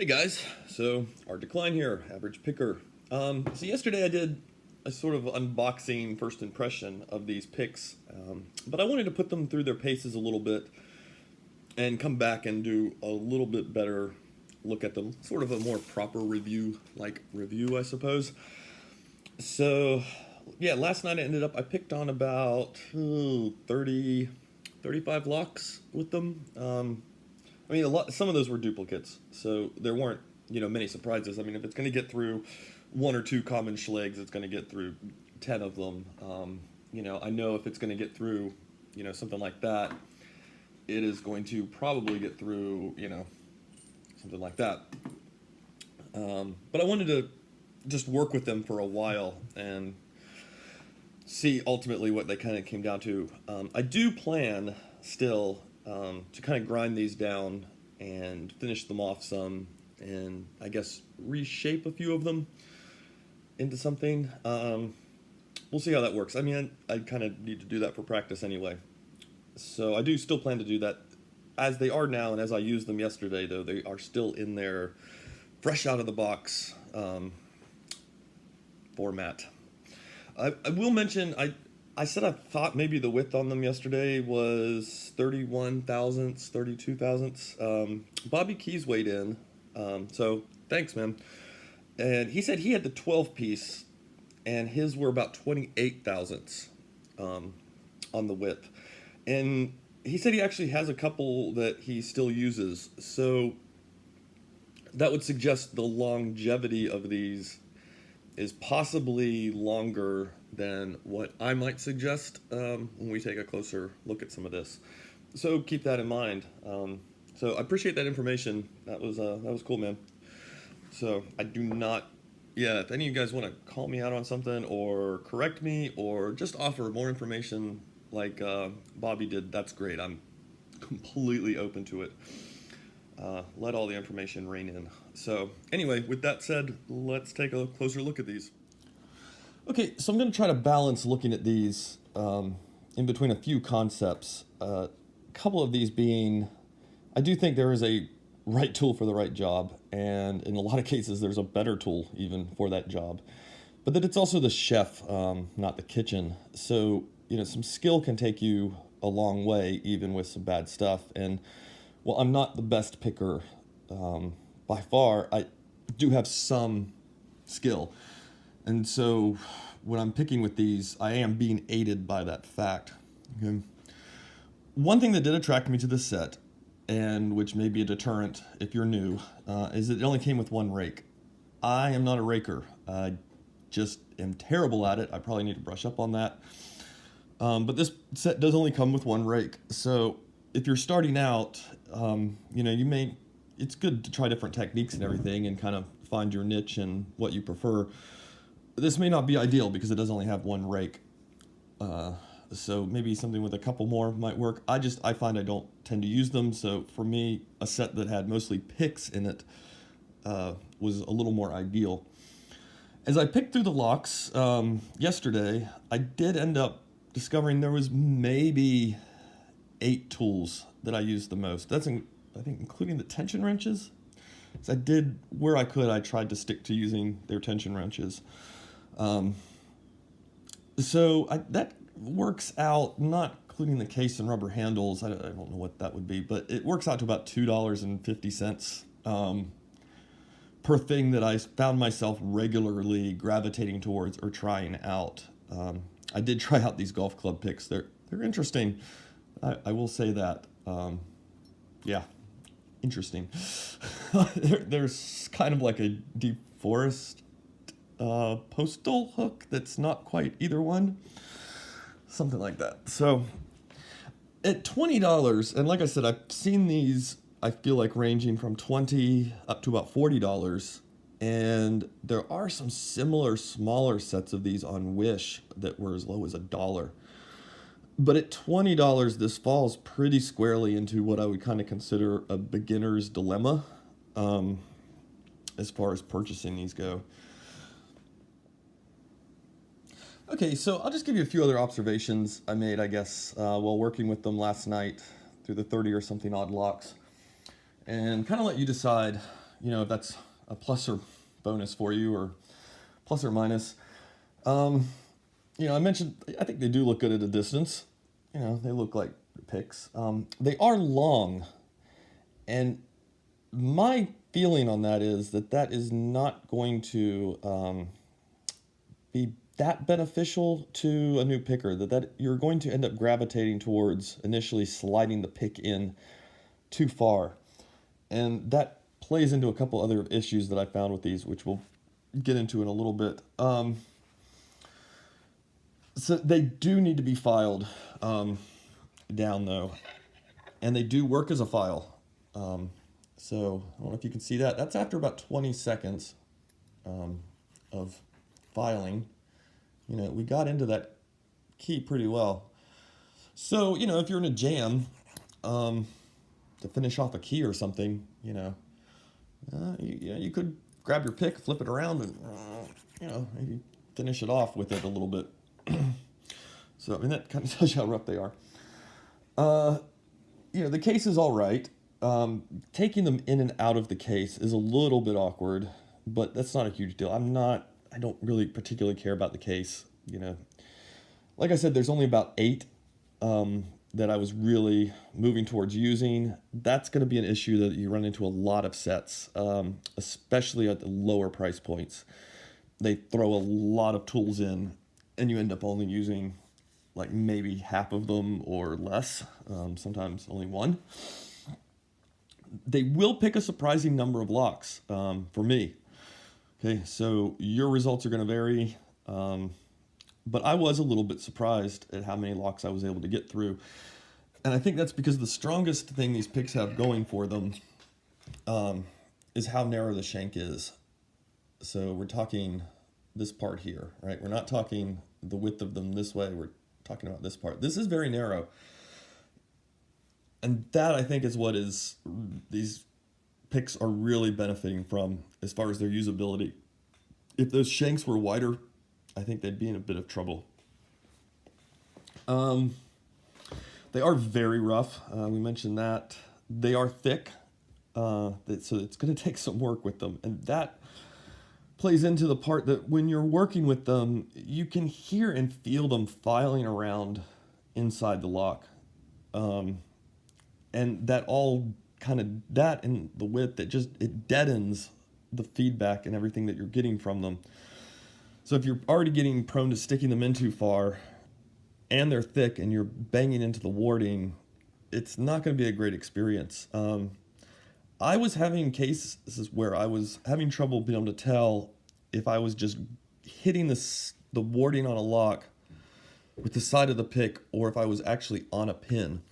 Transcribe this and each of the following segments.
Hey guys, so our decline here, average picker. So yesterday I did a sort of unboxing first impression of these picks, but I wanted to put them through their paces a little bit and come back and do a little bit better look at them, sort of a more proper review, I suppose. So yeah, last night I picked on about 30, 35 locks with them. Some of those were duplicates, so there weren't, many surprises. I mean, if it's going to get through one or two common schlegs, it's going to get through 10 of them. I know if it's going to get through, something like that, it is going to probably get through, something like that. But I wanted to just work with them for a while and see ultimately what they kind of came down to. I do plan still to kind of grind these down and finish them off some, and I guess reshape a few of them into something. We'll see how that works. I mean, I kind of need to do that for practice anyway. So I do still plan to do that as they are now, and as I used them yesterday, though, they are still in their fresh out of the box format. I will mention, I said I thought maybe the width on them yesterday was 31 thousandths, 32 thousandths. Bobby Keys weighed in, so thanks, man. And he said he had the 12 piece, and his were about 28 thousandths on the width. And he said he actually has a couple that he still uses, so that would suggest the longevity of these is possibly longer than what I might suggest when we take a closer look at some of this. So keep that in mind. So I appreciate that information. That was cool, man. So I do not. Yeah, if any of you guys want to call me out on something or correct me or just offer more information like Bobby did, that's great. I'm completely open to it. Let all the information rain in. So anyway, with that said, let's take a closer look at these. Okay, so I'm going to try to balance looking at these in between a few concepts. A couple of these being, I do think there is a right tool for the right job, and in a lot of cases there's a better tool even for that job. But that it's also the chef, not the kitchen. So, some skill can take you a long way even with some bad stuff. And well, I'm not the best picker by far. I do have some skill. And so when I'm picking with these, I am being aided by that fact. Okay. One thing that did attract me to the set, and which may be a deterrent if you're new, is that it only came with one rake. I am not a raker. I just am terrible at it. I probably need to brush up on that. But this set does only come with one rake. So if you're starting out, it's good to try different techniques and everything and kind of find your niche and what you prefer. This may not be ideal because it does only have one rake. So maybe something with a couple more might work. I find I don't tend to use them. So for me, a set that had mostly picks in it was a little more ideal. As I picked through the locks yesterday, I did end up discovering there was maybe 8 tools that I used the most. I think including the tension wrenches. So where I could, I tried to stick to using their tension wrenches. That works out, not including the case and rubber handles. I don't know what that would be, but it works out to about $2.50 per thing that I found myself regularly gravitating towards or trying out. I did try out these golf club picks. They're interesting. I will say that. Yeah, interesting. There's kind of like a deforest postal hook that's not quite either one. Something like that. So at $20, and like I said, I've seen these, I feel like ranging from $20 up to about $40. And there are some similar smaller sets of these on Wish that were as low as $1. But at $20, this falls pretty squarely into what I would kind of consider a beginner's dilemma as far as purchasing these go. Okay, so I'll just give you a few other observations I made, I guess, while working with them last night through the 30 or something odd locks, and kind of let you decide, if that's a plus or bonus for you, or plus or minus. Um, I mentioned I think they do look good at a distance. They look like picks. They are long, and my feeling on that is that is not going to be that beneficial to a new picker. That you're going to end up gravitating towards initially sliding the pick in too far, and that plays into a couple other issues that I found with these, which we'll get into in a little bit. So they do need to be filed down though, and they do work as a file. So I don't know if you can see that. That's after about 20 seconds of filing. We got into that key pretty well. So if you're in a jam to finish off a key or something, you could grab your pick, flip it around, and maybe finish it off with it a little bit. So that kind of tells you how rough they are. The case is all right. Taking them in and out of the case is a little bit awkward, but that's not a huge deal. I don't really particularly care about the case. Like I said, there's only about 8 that I was really moving towards using. That's going to be an issue that you run into a lot of sets, especially at the lower price points. They throw a lot of tools in, and you end up only using like maybe half of them or less, sometimes only one. They will pick a surprising number of locks for me. Okay, so your results are going to vary, but I was a little bit surprised at how many locks I was able to get through. And I think that's because the strongest thing these picks have going for them is how narrow the shank is. So we're talking this part here, right? We're not talking the width of them this way. We're talking about this part. This is very narrow. And that, I think, is what these picks are really benefiting from as far as their usability. If those shanks were wider, I think they'd be in a bit of trouble. They are very rough. We mentioned that. They are thick, so it's going to take some work with them. And that plays into the part that when you're working with them, you can hear and feel them filing around inside the lock. And that all kind of, that and the width, it deadens the feedback and everything that you're getting from them. So if you're already getting prone to sticking them in too far, and they're thick and you're banging into the warding, it's not going to be a great experience. I was having cases where I was having trouble being able to tell if I was just hitting the warding on a lock with the side of the pick or if I was actually on a pin.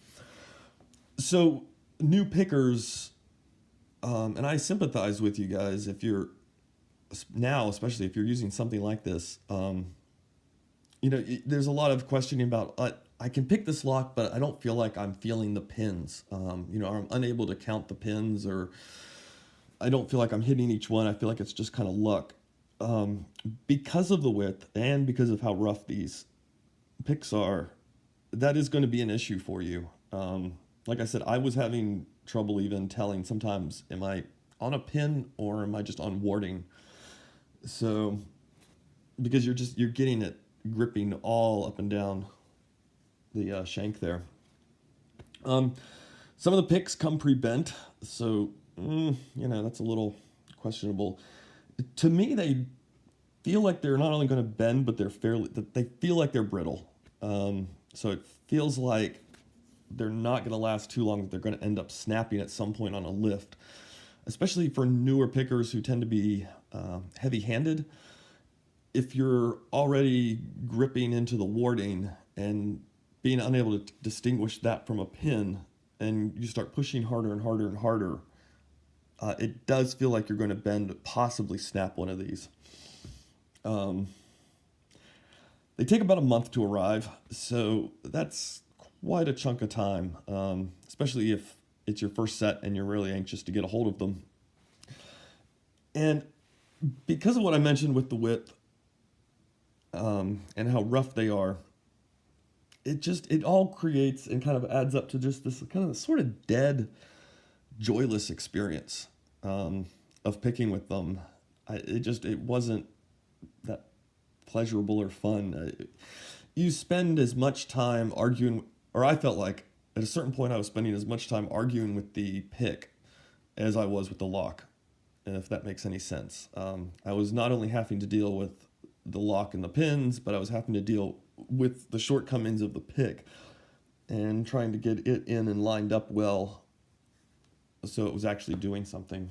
So new pickers, and I sympathize with you guys if you're now, especially if you're using something like this. There's a lot of questioning about, I can pick this lock, but I don't feel like I'm feeling the pins. I'm unable to count the pins, or I don't feel like I'm hitting each one. I feel like it's just kind of luck. Because of the width and because of how rough these picks are, that is going to be an issue for you. Like I said, I was having trouble even telling sometimes, am I on a pin or am I just on warding? So, because you're getting it gripping all up and down the shank there. Some of the picks come pre-bent, so that's a little questionable. To me, they feel like they're not only going to bend, but they feel like they're brittle. So it feels like they're not going to last too long. They're going to end up snapping at some point on a lift, especially for newer pickers who tend to be heavy-handed. If you're already gripping into the warding and being unable to distinguish that from a pin, and you start pushing harder and harder and harder, it does feel like you're going to bend, possibly snap one of these. They take about a month to arrive, so that's quite a chunk of time, especially if it's your first set and you're really anxious to get a hold of them. And because of what I mentioned with the width and how rough they are, it all creates and kind of adds up to just this kind of sort of dead, joyless experience. of picking with them. It wasn't that pleasurable or fun. You spend as much time arguing, or I felt like at a certain point I was spending as much time arguing with the pick as I was with the lock, if that makes any sense. I was not only having to deal with the lock and the pins, but I was having to deal with the shortcomings of the pick and trying to get it in and lined up well so it was actually doing something.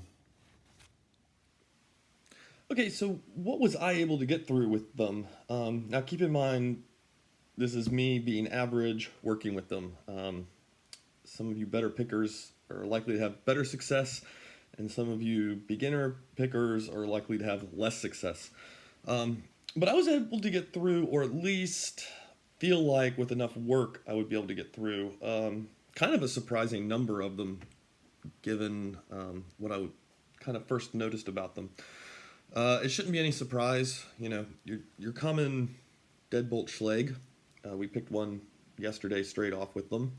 Okay, so what was I able to get through with them? Now keep in mind, this is me being average working with them. Some of you better pickers are likely to have better success, and some of you beginner pickers are likely to have less success. But I was able to get through, or at least feel like with enough work I would be able to get through kind of a surprising number of them, given what I kind of first noticed about them. It shouldn't be any surprise, your common deadbolt Schlage. We picked one yesterday straight off with them,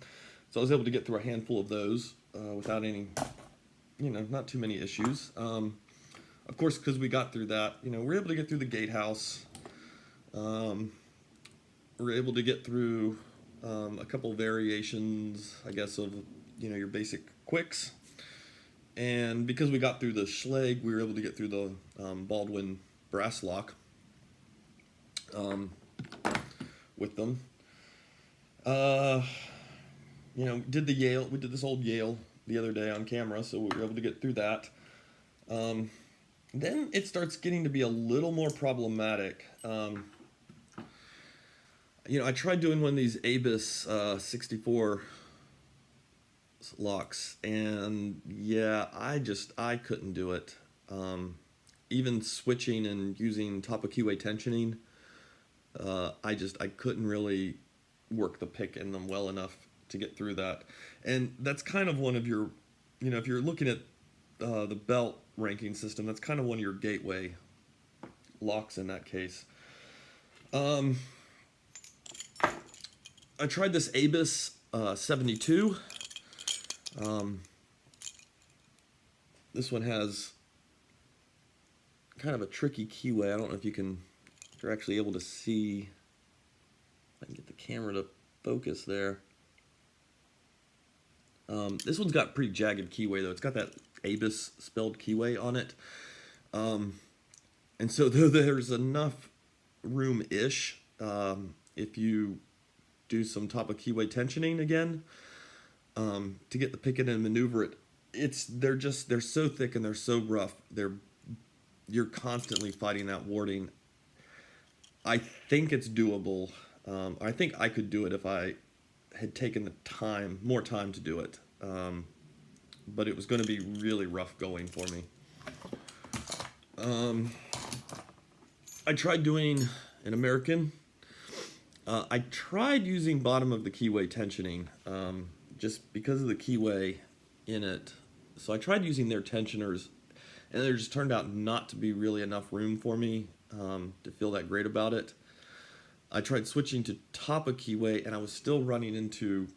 so I was able to get through a handful of those without any, not too many issues. Of course, because we got through that, we're able to get through the gatehouse. We're able to get through a couple variations, I guess, of your basic quicks. And because we got through the Schlage, we were able to get through the Baldwin brass lock with them. Did the Yale. We did this old Yale the other day on camera, so we were able to get through that. Then it starts getting to be a little more problematic. I tried doing one of these Abus 64 locks, and yeah, I couldn't do it. Even switching and using top of keyway tensioning, I couldn't really work the pick in them well enough to get through that. And that's kind of one of your, if you're looking at the belt ranking system, that's kind of one of your gateway locks in that case. I tried this Abus 72. This one has kind of a tricky keyway. I don't know if you're actually able to see. I can get the camera to focus there. This one's got pretty jagged keyway though. It's got that Abus spelled keyway on it. And so though there's enough room-ish, if you do some top of keyway tensioning again, to get the pick in and maneuver it, they're so thick and they're so rough. You're constantly fighting that warding. I think it's doable. I think I could do it if I had taken more time to do it. But it was going to be really rough going for me. I tried doing an American. I tried using bottom of the keyway tensioning, just because of the keyway in it. So I tried using their tensioners, and there just turned out not to be really enough room for me to feel that great about it. I tried switching to top of keyway, and I was still running into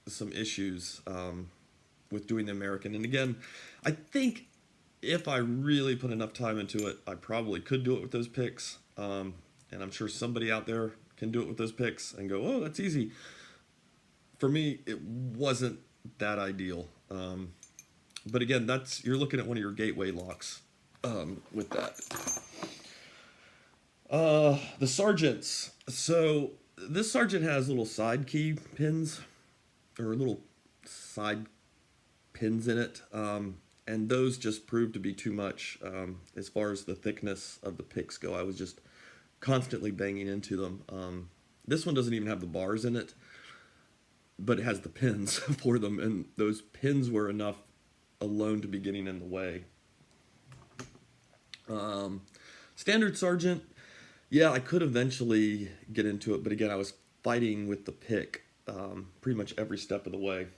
some issues with doing the American. And again, I think if I really put enough time into it, I probably could do it with those picks. And I'm sure somebody out there can do it with those picks and go, oh, that's easy. For me, it wasn't that ideal. But again, you're looking at one of your gateway locks with that. The Sargents. So this Sargent has little side key pins, or little side pins in it. And those just proved to be too much as far as the thickness of the picks go. I was just constantly banging into them. This one doesn't even have the bars in it, but it has the pins for them, and those pins were enough alone to be getting in the way. Standard Sargent, yeah, I could eventually get into it, but again, I was fighting with the pick pretty much every step of the way.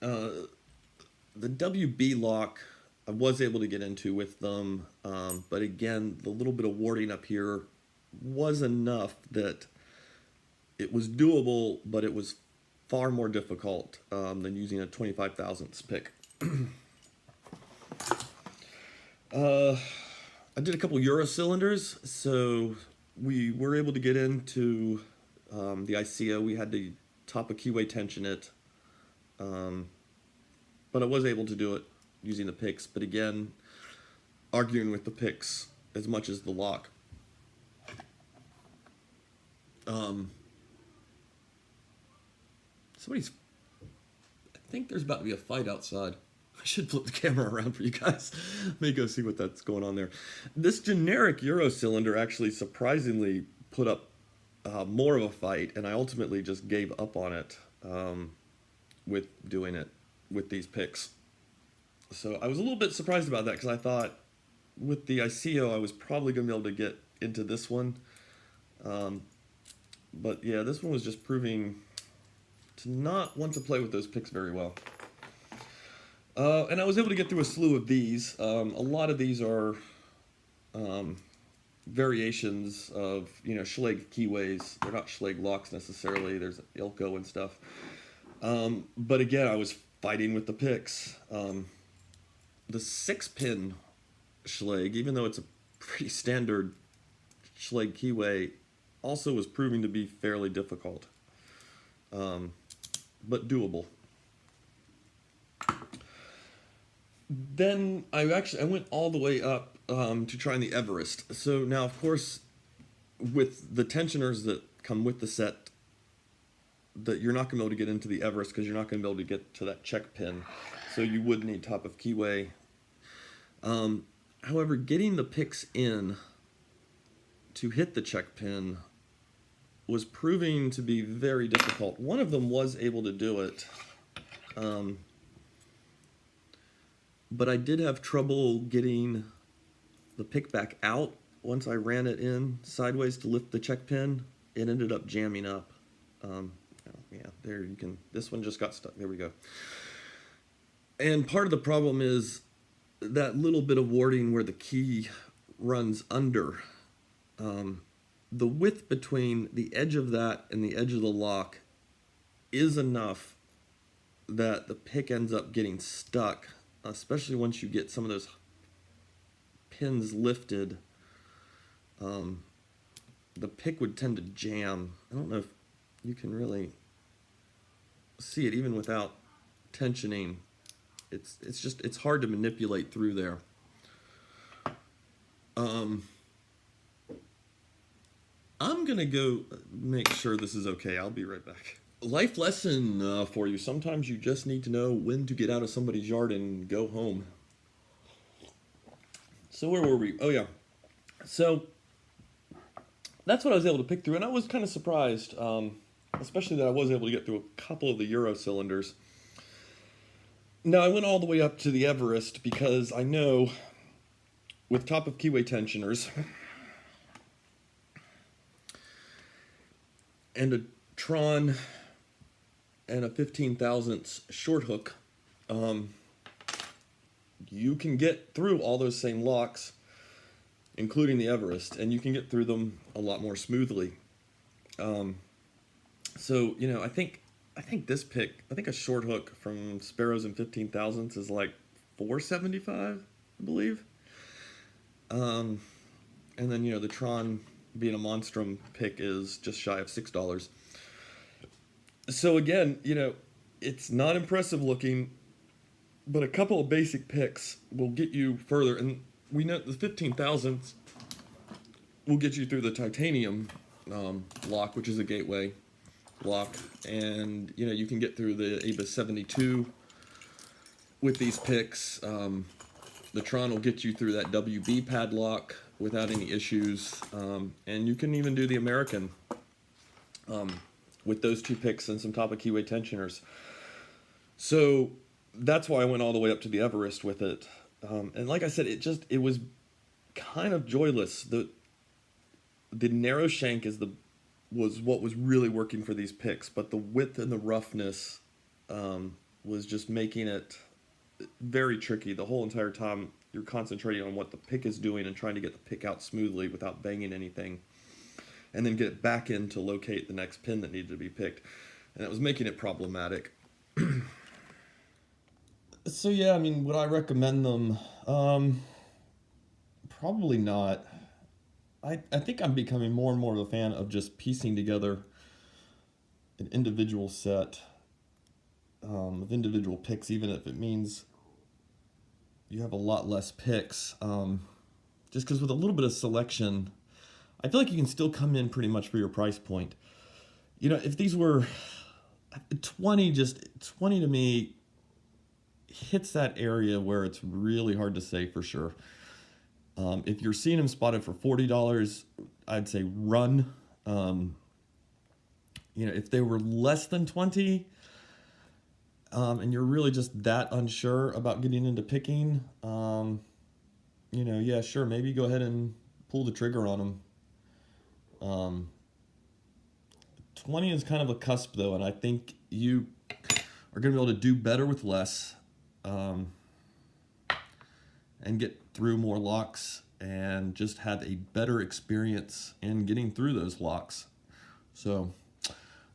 The WB lock, I was able to get into with them, but again, the little bit of warding up here was enough that it was doable, but it was far more difficult than using a 25 thousandths pick. Uh, I did a couple Euro cylinders, so we were able to get into the ICO. We had to top a keyway tension it, um, but I was able to do it using the picks. But again, arguing with the picks as much as the lock. Um, somebody's. I think there's about to be a fight outside. I should flip the camera around for you guys. Let me go see what that's going on there. This generic Euro cylinder actually surprisingly put up more of a fight, and I ultimately just gave up on it with doing it with these picks. So I was a little bit surprised about that because I thought with the ICO I was probably going to be able to get into this one. But yeah, this one was just proving to not want to play with those picks very well. And I was able to get through a slew of these. A lot of these are variations of, Schlage keyways. They're not Schlage locks necessarily. There's Ilko and stuff. But again, I was fighting with the picks. The 6-pin Schlage, even though it's a pretty standard Schlage keyway, also was proving to be fairly difficult, but doable. Then I went all the way up to trying the Everest. So now, of course, with the tensioners that come with the set, that you're not going to be able to get into the Everest because you're not going to be able to get to that check pin. So you would need top of keyway. However, getting the picks in to hit the check pin was proving to be very difficult. One of them was able to do it. But I did have trouble getting the pick back out once I ran it in sideways to lift the check pin. It ended up jamming up. Yeah, there you can. This one just got stuck. There we go. And part of the problem is that little bit of warding where the key runs under. The width between the edge of that and the edge of the lock is enough that the pick ends up getting stuck, especially once you get some of those pins lifted. The pick would tend to jam. I don't know if you can really see it even without tensioning. It's hard to manipulate through there. I'm gonna go make sure this is okay. I'll be right back. Life lesson for you. Sometimes you just need to know when to get out of somebody's yard and go home. So where were we? Oh yeah. So that's what I was able to pick through, and I was kind of surprised, especially that I was able to get through a couple of the Euro cylinders. Now I went all the way up to the Everest because I know with top of keyway tensioners and a Tron and a 15 thousandths short hook, you can get through all those same locks, including the Everest, and you can get through them a lot more smoothly. So I think this pick, I think a short hook from Sparrows and 15 thousandths is like $475, I believe. And then the Tron being a Monstrum pick is just shy of $6. So again, it's not impressive looking, but a couple of basic picks will get you further. And we know the 15 thousandths will get you through the titanium lock, which is a gateway lock, and you can get through the ABIS 72 with these picks. The Tron will get you through that WB padlock without any issues, and you can even do the American with those two picks and some top of keyway tensioners. So that's why I went all the way up to the Everest with it. And like I said, it was kind of joyless. The narrow shank was what was really working for these picks, but the width and the roughness was just making it very tricky. The whole entire time you're concentrating on what the pick is doing and trying to get the pick out smoothly without banging anything, and then get it back in to locate the next pin that needed to be picked. And it was making it problematic. So yeah, I mean, would I recommend them? Probably not. I think I'm becoming more and more of a fan of just piecing together an individual set of individual picks, even if it means you have a lot less picks. Just because with a little bit of selection, I feel like you can still come in pretty much for your price point. You know, if these were 20, just 20 to me hits that area where it's really hard to say for sure. If you're seeing them spotted for $40, I'd say run. You know, if they were less than 20, and you're really just that unsure about getting into picking, you know, yeah, sure, maybe go ahead and pull the trigger on them. 20 is kind of a cusp though, and I think you are going to be able to do better with less, and get through more locks and just have a better experience in getting through those locks. So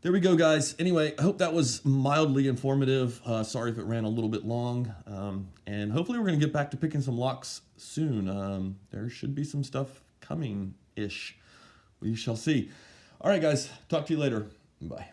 there we go, guys. Anyway, I hope that was mildly informative. Sorry if it ran a little bit long. And hopefully we're going to get back to picking some locks soon. There should be some stuff coming-ish. We shall see. All right, guys. Talk to you later. Bye.